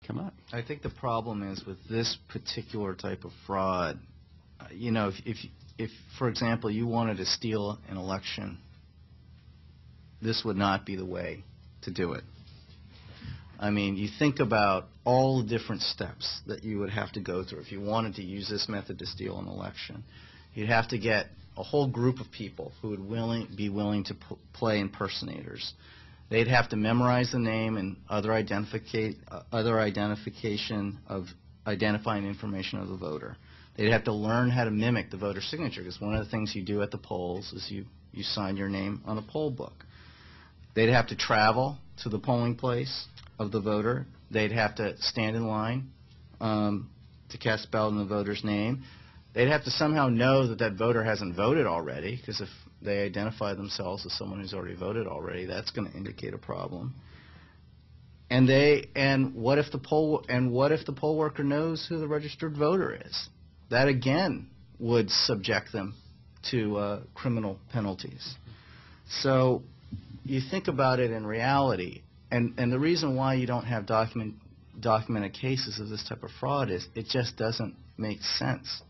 come up. I think the problem is with this particular type of fraud, you know, if, for example, you wanted to steal an election, this would not be the way to do it. I mean, you think about all the different steps that you would have to go through if you wanted to use this method to steal an election. You'd have to get a whole group of people who would be willing to play impersonators. They'd have to memorize the name and other identification of identifying information of the voter. They'd have to learn how to mimic the voter signature, because one of the things you do at the polls is you sign your name on a poll book. They'd have to travel to the polling place of the voter. They'd have to stand in line to cast a ballot in the voter's name. They'd have to somehow know that that voter hasn't voted already, because if they identify themselves as someone who's already voted already, that's going to indicate a problem. And what if the poll worker knows who the registered voter is? That again would subject them to criminal penalties. So you think about it in reality, and the reason why you don't have documented cases of this type of fraud is it just doesn't make sense